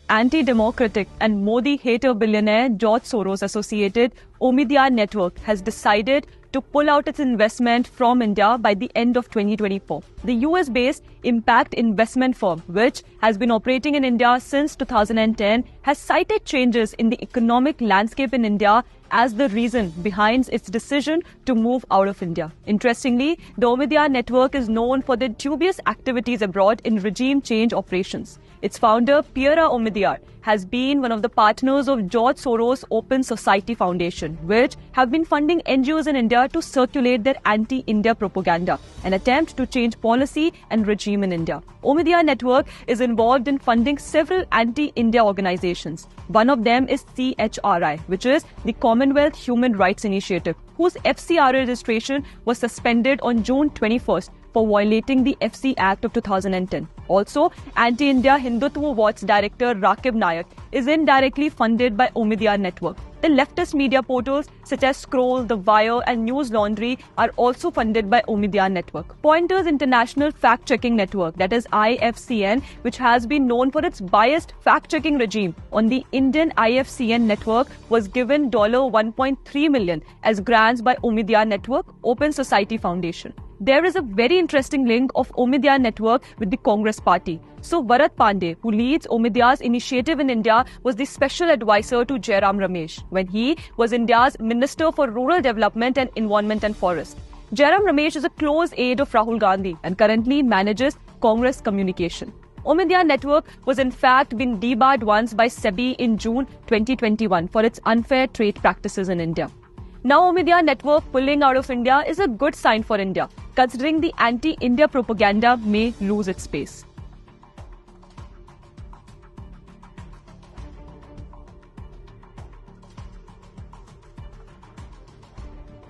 anti-democratic and Modi-hater billionaire George Soros-associated Omidyar Network has decided to pull out its investment from India by the end of 2024. The US-based impact investment firm, which has been operating in India since 2010, has cited changes in the economic landscape in India as the reason behind its decision to move out of India. Interestingly, the Omidyar Network is known for their dubious activities abroad in regime change operations. Its founder, Piera Omidyar, has been one of the partners of George Soros Open Society Foundation, which have been funding NGOs in India to circulate their anti-India propaganda, an attempt to change policy and regime in India. Omidyar Network is involved in funding several anti-India organizations. One of them is CHRI, which is the Commonwealth Human Rights Initiative, whose FCRA registration was suspended on June 21st for violating the FC Act of 2010. Also, Anti-India Hindutva Watch director Rakib Nayak is indirectly funded by Omidyar Network. The leftist media portals such as Scroll, The Wire and News Laundry are also funded by Omidyar Network. Pointers International Fact-Checking Network, that is IFCN, which has been known for its biased fact-checking regime on the Indian IFCN network, was given $1.3 million as grants by Omidyar Network Open Society Foundation. There is a very interesting link of Omidyar Network with the Congress party. So Bharat Pandey, who leads Omidyar's initiative in India, was the special advisor to Jairam Ramesh when he was India's Minister for Rural Development and Environment and Forest. Jairam Ramesh is a close aide of Rahul Gandhi and currently manages Congress communication. Omidyar Network was in fact been debarred once by SEBI in June 2021 for its unfair trade practices in India. Now Omidyar Network pulling out of India is a good sign for India, considering the anti-India propaganda may lose its space.